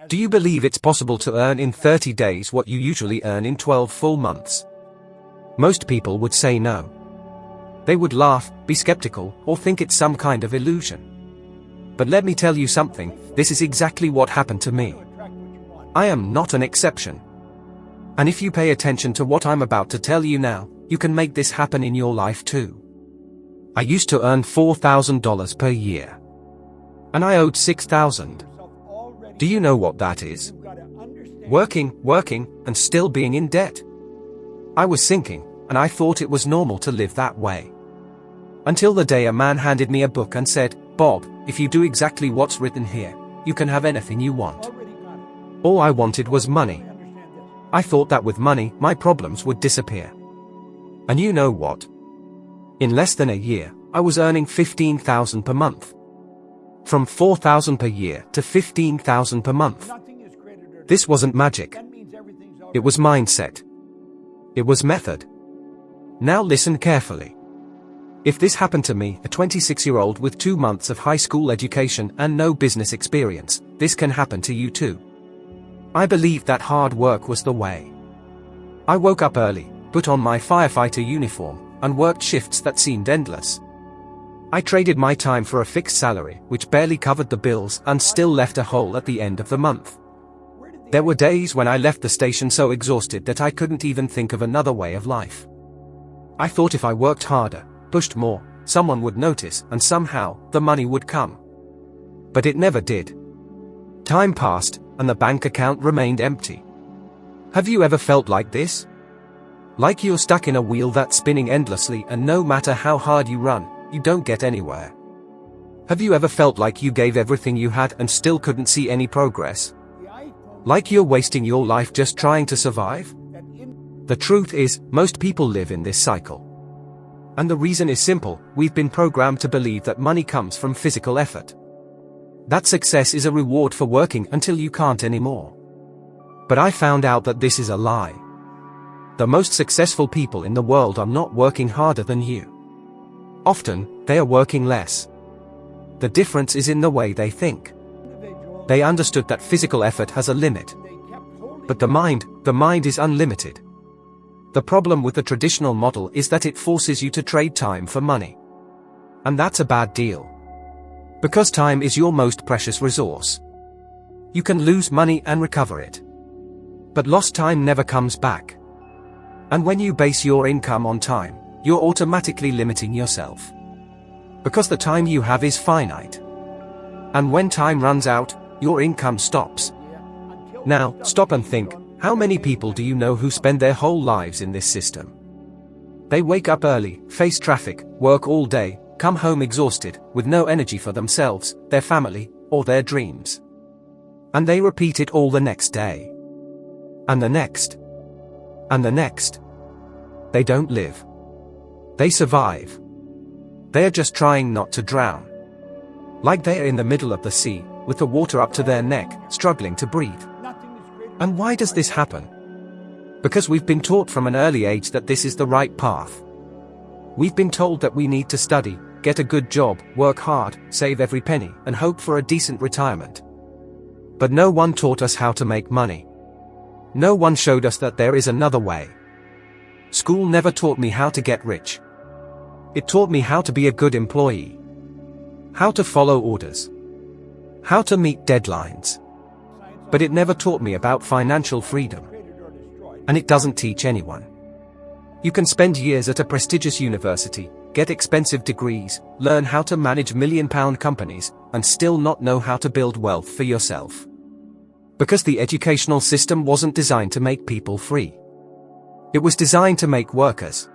Do you believe it's possible to earn in 30 days what you usually earn in 12 full months? Most people would say no. They would laugh, be skeptical, or think it's some kind of illusion. But let me tell you something, this is exactly what happened to me. I am not an exception. And if you pay attention to what I'm about to tell you now, you can make this happen in your life too. I used to earn $4,000 per year. And I owed $6,000. Do you know what that is? Working, and still being in debt. I was sinking, and I thought it was normal to live that way. Until the day a man handed me a book and said, "Bob, if you do exactly what's written here, you can have anything you want." All I wanted was money. I thought that with money, my problems would disappear. And you know what? In less than a year, I was earning $15,000 per month. From $4,000 per year to $15,000 per month. This wasn't magic. It was mindset. It was method. Now listen carefully. If this happened to me, a 26-year-old with 2 months of high school education and no business experience, this can happen to you too. I believed that hard work was the way. I woke up early, put on my firefighter uniform, and worked shifts that seemed endless. I traded my time for a fixed salary, which barely covered the bills and still left a hole at the end of the month. There were days when I left the station so exhausted that I couldn't even think of another way of life. I thought if I worked harder, pushed more, someone would notice and somehow, the money would come. But it never did. Time passed, and the bank account remained empty. Have you ever felt like this? Like you're stuck in a wheel that's spinning endlessly and no matter how hard you run, you don't get anywhere. Have you ever felt like you gave everything you had and still couldn't see any progress? Like you're wasting your life just trying to survive? The truth is, most people live in this cycle. And the reason is simple, we've been programmed to believe that money comes from physical effort. That success is a reward for working until you can't anymore. But I found out that this is a lie. The most successful people in the world are not working harder than you. Often, they are working less. The difference is in the way they think. They understood that physical effort has a limit. But the mind is unlimited. The problem with the traditional model is that it forces you to trade time for money. And that's a bad deal. Because time is your most precious resource. You can lose money and recover it. But lost time never comes back. And when you base your income on time, you're automatically limiting yourself. Because the time you have is finite. And when time runs out, your income stops. Now, stop and think, how many people do you know who spend their whole lives in this system? They wake up early, face traffic, work all day, come home exhausted, with no energy for themselves, their family, or their dreams. And they repeat it all the next day. And the next. And the next. They don't live. They survive. They are just trying not to drown. Like they are in the middle of the sea, with the water up to their neck, struggling to breathe. And why does this happen? Because we've been taught from an early age that this is the right path. We've been told that we need to study, get a good job, work hard, save every penny, and hope for a decent retirement. But no one taught us how to make money. No one showed us that there is another way. School never taught me how to get rich. It taught me how to be a good employee. How to follow orders. How to meet deadlines. But it never taught me about financial freedom. And it doesn't teach anyone. You can spend years at a prestigious university, get expensive degrees, learn how to manage million-pound companies, and still not know how to build wealth for yourself. Because the educational system wasn't designed to make people free. It was designed to make workers.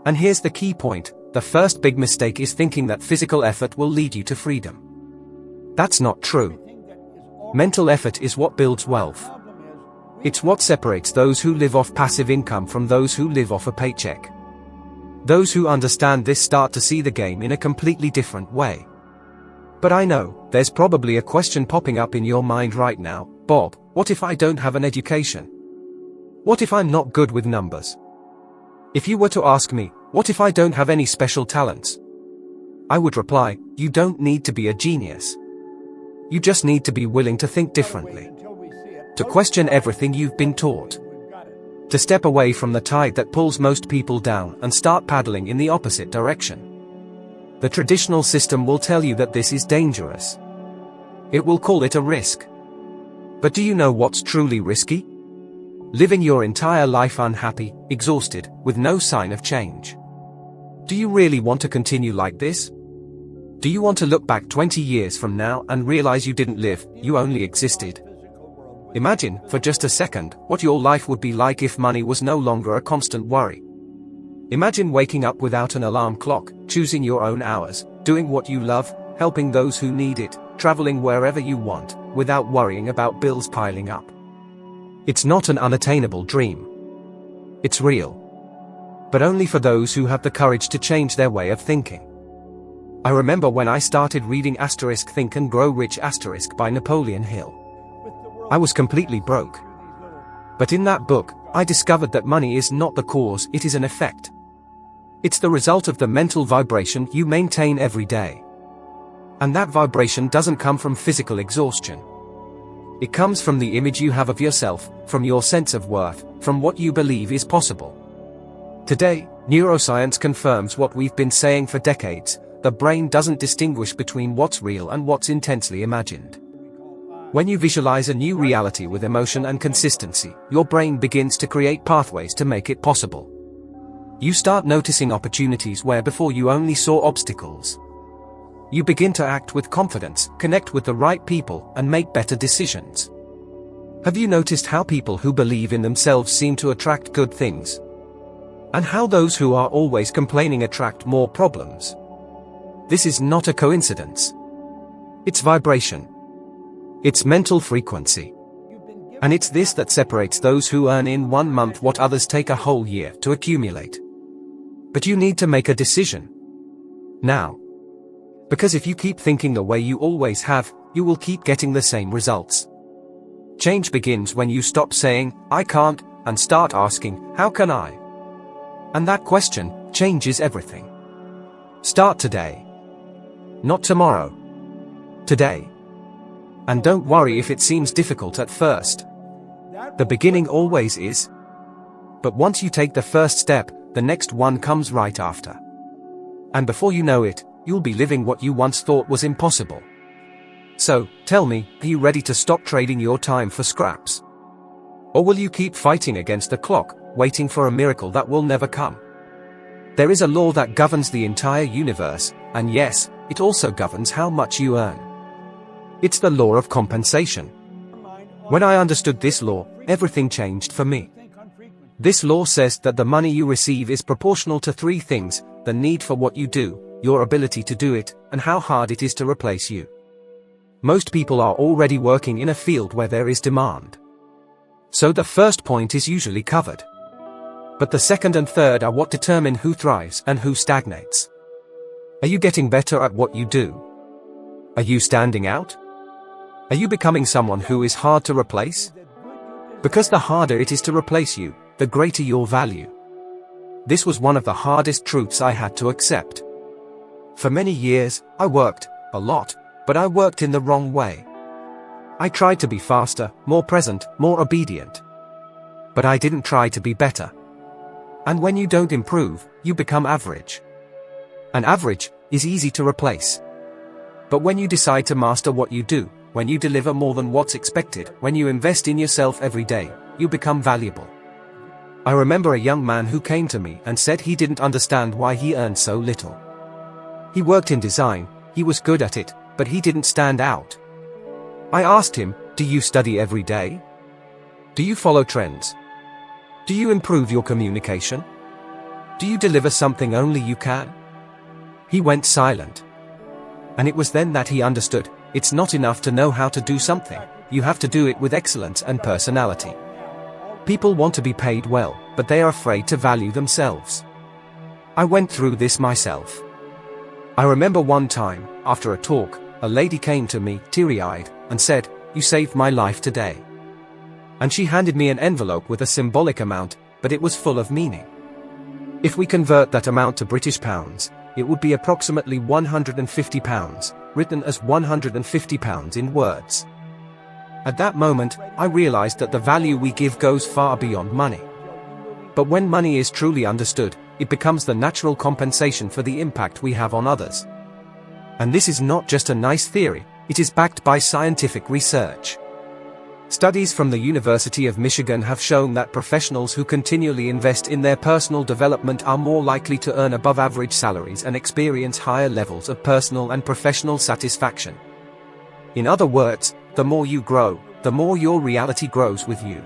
And here's the key point, the first big mistake is thinking that physical effort will lead you to freedom. That's not true. Mental effort is what builds wealth. It's what separates those who live off passive income from those who live off a paycheck. Those who understand this start to see the game in a completely different way. But I know, there's probably a question popping up in your mind right now, Bob, what if I don't have an education? What if I'm not good with numbers? If you were to ask me, what if I don't have any special talents? I would reply, you don't need to be a genius. You just need to be willing to think differently. To question everything you've been taught. To step away from the tide that pulls most people down and start paddling in the opposite direction. The traditional system will tell you that this is dangerous. It will call it a risk. But do you know what's truly risky? Living your entire life unhappy, exhausted, with no sign of change. Do you really want to continue like this? Do you want to look back 20 years from now and realize you didn't live, you only existed? Imagine, for just a second, what your life would be like if money was no longer a constant worry. Imagine waking up without an alarm clock, choosing your own hours, doing what you love, helping those who need it, traveling wherever you want, without worrying about bills piling up. It's not an unattainable dream. It's real. But only for those who have the courage to change their way of thinking. I remember when I started reading Think and Grow Rich by Napoleon Hill. I was completely broke. But in that book, I discovered that money is not the cause, it is an effect. It's the result of the mental vibration you maintain every day. And that vibration doesn't come from physical exhaustion. It comes from the image you have of yourself, from your sense of worth, from what you believe is possible. Today, neuroscience confirms what we've been saying for decades: the brain doesn't distinguish between what's real and what's intensely imagined. When you visualize a new reality with emotion and consistency, your brain begins to create pathways to make it possible. You start noticing opportunities where before you only saw obstacles. You begin to act with confidence, connect with the right people, and make better decisions. Have you noticed how people who believe in themselves seem to attract good things? And how those who are always complaining attract more problems? This is not a coincidence. It's vibration. It's mental frequency. And it's this that separates those who earn in 1 month what others take a whole year to accumulate. But you need to make a decision. Now. Because if you keep thinking the way you always have, you will keep getting the same results. Change begins when you stop saying, "I can't," and start asking, "How can I?" And that question changes everything. Start today. Not tomorrow. Today. And don't worry if it seems difficult at first. The beginning always is. But once you take the first step, the next one comes right after. And before you know it, you'll be living what you once thought was impossible. So, tell me, are you ready to stop trading your time for scraps? Or will you keep fighting against the clock, waiting for a miracle that will never come? There is a law that governs the entire universe, and yes, it also governs how much you earn. It's the law of compensation. When I understood this law, everything changed for me. This law says that the money you receive is proportional to 3 things: the need for what you do, your ability to do it, and how hard it is to replace you. Most people are already working in a field where there is demand. So the first point is usually covered. But the second and third are what determine who thrives and who stagnates. Are you getting better at what you do? Are you standing out? Are you becoming someone who is hard to replace? Because the harder it is to replace you, the greater your value. This was one of the hardest truths I had to accept. For many years, I worked a lot, but I worked in the wrong way. I tried to be faster, more present, more obedient. But I didn't try to be better. And when you don't improve, you become average. And average is easy to replace. But when you decide to master what you do, when you deliver more than what's expected, when you invest in yourself every day, you become valuable. I remember a young man who came to me and said he didn't understand why he earned so little. He worked in design, he was good at it, but he didn't stand out. I asked him, "Do you study every day? Do you follow trends? Do you improve your communication? Do you deliver something only you can?" He went silent. And it was then that he understood, it's not enough to know how to do something, you have to do it with excellence and personality. People want to be paid well, but they are afraid to value themselves. I went through this myself. I remember one time, after a talk, a lady came to me, teary-eyed, and said, "You saved my life today." And she handed me an envelope with a symbolic amount, but it was full of meaning. If we convert that amount to British pounds, it would be approximately £150, written as £150 in words. At that moment, I realized that the value we give goes far beyond money. But when money is truly understood, it becomes the natural compensation for the impact we have on others. And this is not just a nice theory, it is backed by scientific research. Studies from the University of Michigan have shown that professionals who continually invest in their personal development are more likely to earn above-average salaries and experience higher levels of personal and professional satisfaction. In other words, the more you grow, the more your reality grows with you.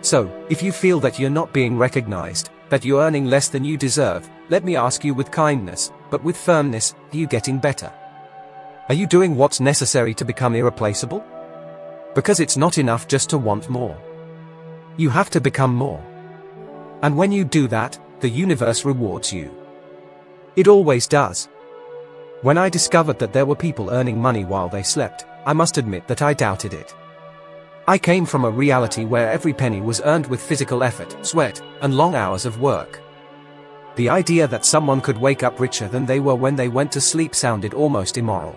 So, if you feel that you're not being recognized, that you're earning less than you deserve, let me ask you with kindness, but with firmness, are you getting better? Are you doing what's necessary to become irreplaceable? Because it's not enough just to want more. You have to become more. And when you do that, the universe rewards you. It always does. When I discovered that there were people earning money while they slept, I must admit that I doubted it. I came from a reality where every penny was earned with physical effort, sweat, and long hours of work. The idea that someone could wake up richer than they were when they went to sleep sounded almost immoral.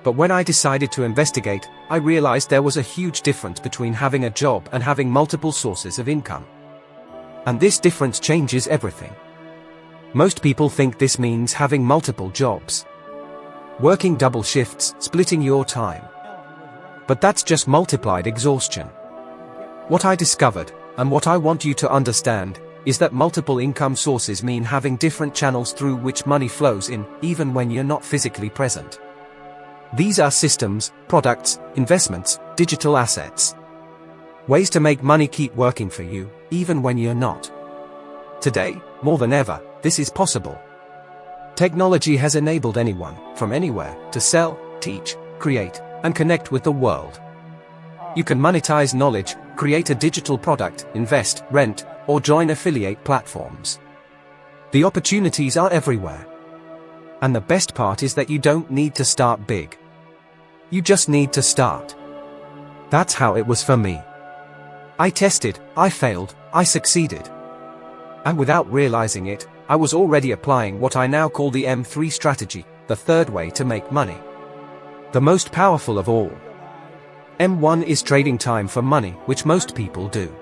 But when I decided to investigate, I realized there was a huge difference between having a job and having multiple sources of income. And this difference changes everything. Most people think this means having multiple jobs. Working double shifts, splitting your time. But that's just multiplied exhaustion. What I discovered, and what I want you to understand, is that multiple income sources mean having different channels through which money flows in, even when you're not physically present. These are systems, products, investments, digital assets. Ways to make money keep working for you, even when you're not. Today, more than ever, this is possible. Technology has enabled anyone, from anywhere, to sell, teach, create, and connect with the world. You can monetize knowledge, create a digital product, invest, rent, or join affiliate platforms. The opportunities are everywhere. And the best part is that you don't need to start big. You just need to start. That's how it was for me. I tested, I failed, I succeeded. And without realizing it, I was already applying what I now call the M3 strategy, the third way to make money. The most powerful of all. M1 is trading time for money, which most people do.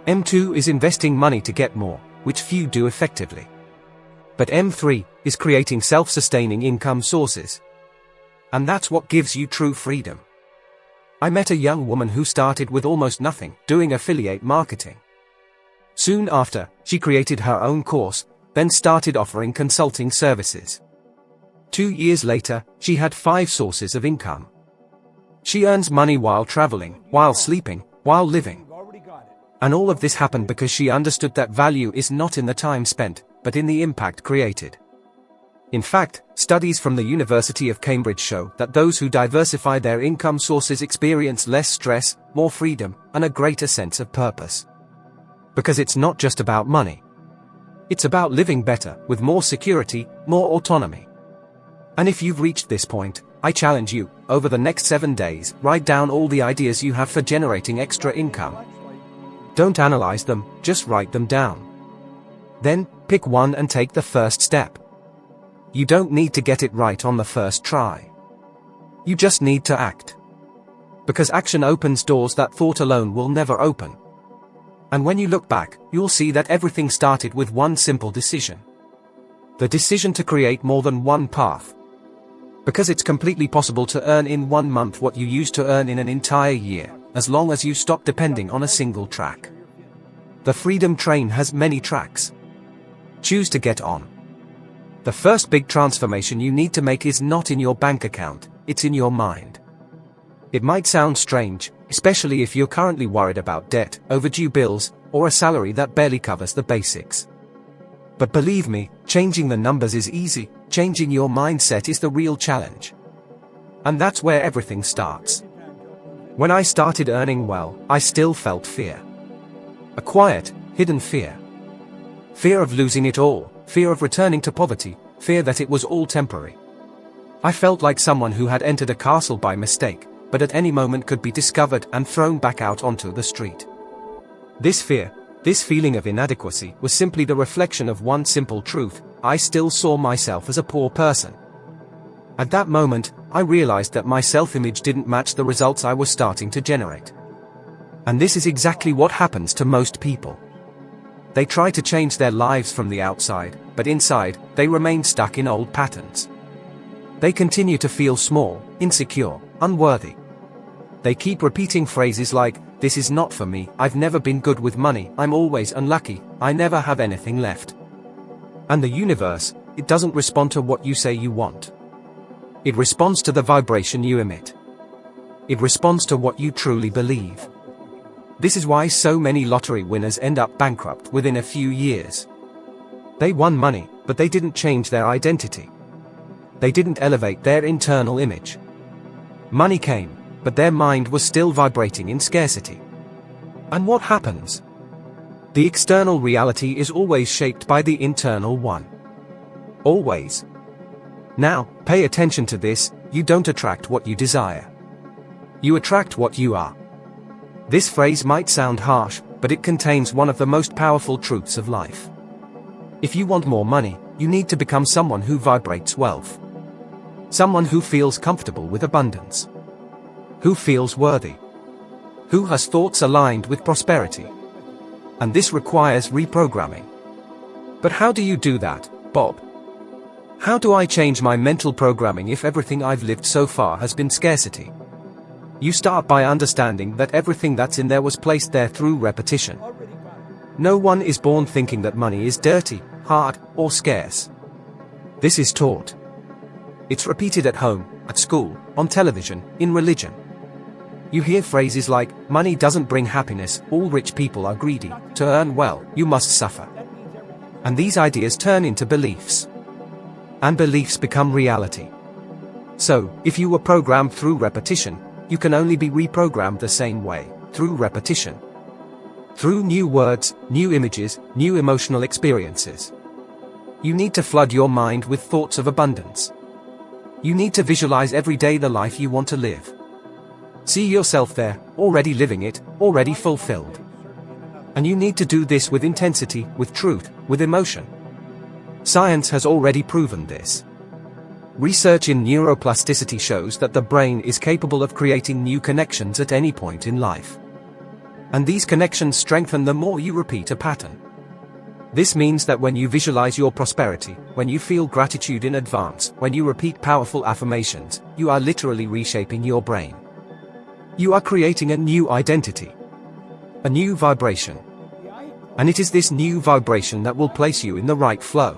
M2 is investing money to get more, which few do effectively. But M3 is creating self-sustaining income sources. And that's what gives you true freedom. I met a young woman who started with almost nothing, doing affiliate marketing. Soon after, she created her own course, then started offering consulting services. 2 years later, she had 5 sources of income. She earns money while traveling, while sleeping, while living. And all of this happened because she understood that value is not in the time spent, but in the impact created. In fact, studies from the University of Cambridge show that those who diversify their income sources experience less stress, more freedom, and a greater sense of purpose. Because it's not just about money. It's about living better, with more security, more autonomy. And if you've reached this point, I challenge you, over the next 7 days, write down all the ideas you have for generating extra income. Don't analyze them, just write them down. Then, pick one and take the first step. You don't need to get it right on the first try. You just need to act. Because action opens doors that thought alone will never open. And when you look back, you'll see that everything started with one simple decision. The decision to create more than one path. Because it's completely possible to earn in 1 month what you used to earn in an entire year, as long as you stop depending on a single track. The freedom train has many tracks. Choose to get on. The first big transformation you need to make is not in your bank account, it's in your mind. It might sound strange, especially if you're currently worried about debt, overdue bills, or a salary that barely covers the basics. But believe me, changing the numbers is easy, changing your mindset is the real challenge. And that's where everything starts. When I started earning well, I still felt fear. A quiet, hidden fear. Fear of losing it all, fear of returning to poverty, fear that it was all temporary. I felt like someone who had entered a castle by mistake, but at any moment could be discovered and thrown back out onto the street. This fear, this feeling of inadequacy, was simply the reflection of one simple truth: I still saw myself as a poor person. At that moment, I realized that my self-image didn't match the results I was starting to generate. And this is exactly what happens to most people. They try to change their lives from the outside, but inside, they remain stuck in old patterns. They continue to feel small, insecure, unworthy. They keep repeating phrases like, "This is not for me, I've never been good with money, I'm always unlucky, I never have anything left." And the universe, it doesn't respond to what you say you want. It responds to the vibration you emit. It responds to what you truly believe. This is why so many lottery winners end up bankrupt within a few years. They won money, but they didn't change their identity. They didn't elevate their internal image. Money came, but their mind was still vibrating in scarcity. And what happens? The external reality is always shaped by the internal one. Always. Now, pay attention to this, you don't attract what you desire. You attract what you are. This phrase might sound harsh, but it contains one of the most powerful truths of life. If you want more money, you need to become someone who vibrates wealth. Someone who feels comfortable with abundance. Who feels worthy. Who has thoughts aligned with prosperity. And this requires reprogramming. But how do you do that, Bob? How do I change my mental programming if everything I've lived so far has been scarcity? You start by understanding that everything that's in there was placed there through repetition. No one is born thinking that money is dirty, hard, or scarce. This is taught. It's repeated at home, at school, on television, in religion. You hear phrases like, "Money doesn't bring happiness, all rich people are greedy, to earn well, you must suffer." And these ideas turn into beliefs. And beliefs become reality. So, if you were programmed through repetition, you can only be reprogrammed the same way, through repetition. Through new words, new images, new emotional experiences. You need to flood your mind with thoughts of abundance. You need to visualize every day the life you want to live. See yourself there, already living it, already fulfilled. And you need to do this with intensity, with truth, with emotion. Science has already proven this. Research in neuroplasticity shows that the brain is capable of creating new connections at any point in life. And these connections strengthen the more you repeat a pattern. This means that when you visualize your prosperity, when you feel gratitude in advance, when you repeat powerful affirmations, you are literally reshaping your brain. You are creating a new identity. A new vibration. And it is this new vibration that will place you in the right flow.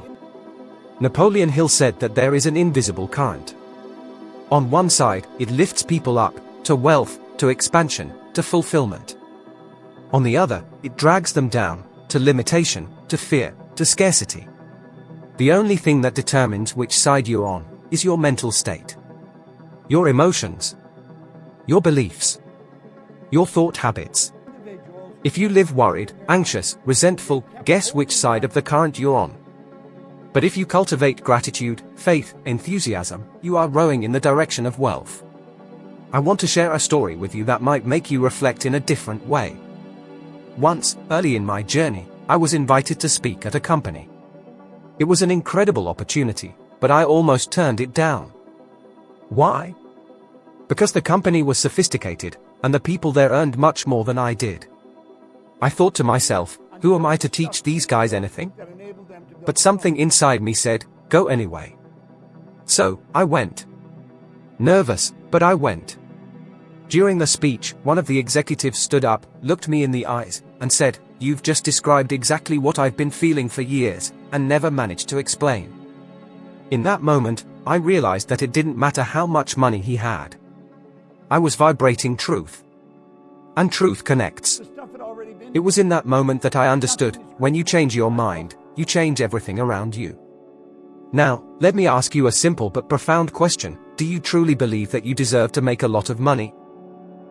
Napoleon Hill said that there is an invisible current. On one side, it lifts people up, to wealth, to expansion, to fulfillment. On the other, it drags them down, to limitation, to fear, to scarcity. The only thing that determines which side you're on, is your mental state. Your emotions. Your beliefs. Your thought habits. If you live worried, anxious, resentful, guess which side of the current you're on. But if you cultivate gratitude, faith, enthusiasm, you are rowing in the direction of wealth. I want to share a story with you that might make you reflect in a different way. Once, early in my journey, I was invited to speak at a company. It was an incredible opportunity, but I almost turned it down. Why? Because the company was sophisticated, and the people there earned much more than I did. I thought to myself, who am I to teach these guys anything? But something inside me said, go anyway. So, I went. Nervous, but I went. During the speech, one of the executives stood up, looked me in the eyes, and said, "You've just described exactly what I've been feeling for years, and never managed to explain." In that moment, I realized that it didn't matter how much money he had. I was vibrating truth. And truth connects. It was in that moment that I understood, when you change your mind, you change everything around you. Now, let me ask you a simple but profound question. Do you truly believe that you deserve to make a lot of money?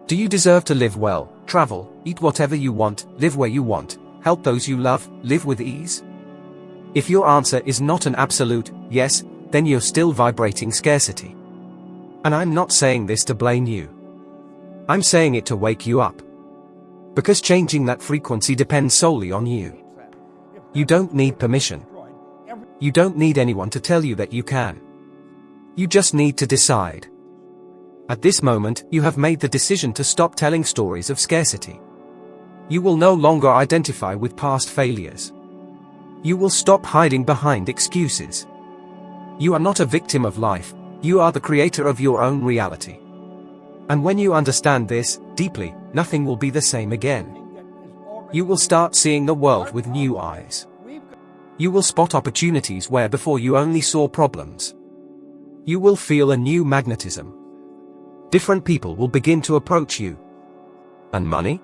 Do you deserve to live well, travel, eat whatever you want, live where you want, help those you love, live with ease? If your answer is not an absolute yes, then you're still vibrating scarcity. And I'm not saying this to blame you. I'm saying it to wake you up. Because changing that frequency depends solely on you. You don't need permission. You don't need anyone to tell you that you can. You just need to decide. At this moment, you have made the decision to stop telling stories of scarcity. You will no longer identify with past failures. You will stop hiding behind excuses. You are not a victim of life, you are the creator of your own reality. And when you understand this deeply, nothing will be the same again. You will start seeing the world with new eyes. You will spot opportunities where before you only saw problems. You will feel a new magnetism. Different people will begin to approach you. And money?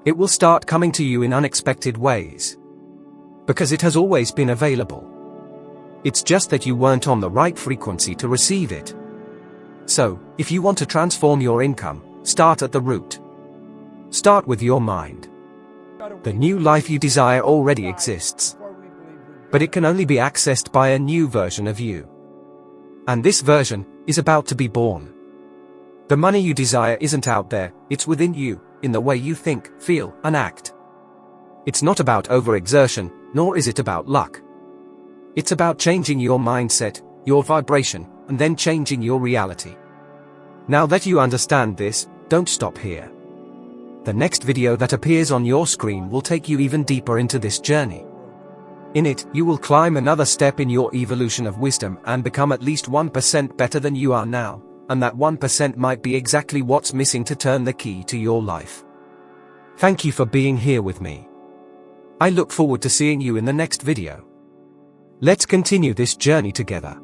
It will start coming to you in unexpected ways. Because it has always been available. It's just that you weren't on the right frequency to receive it. So, if you want to transform your income, start at the root. Start with your mind. The new life you desire already exists. But it can only be accessed by a new version of you. And this version is about to be born. The money you desire isn't out there, it's within you, in the way you think, feel, and act. It's not about overexertion, nor is it about luck. It's about changing your mindset, your vibration, and then changing your reality. Now that you understand this, don't stop here. The next video that appears on your screen will take you even deeper into this journey. In it, you will climb another step in your evolution of wisdom and become at least 1% better than you are now. And that 1% might be exactly what's missing to turn the key to your life. Thank you for being here with me. I look forward to seeing you in the next video. Let's continue this journey together.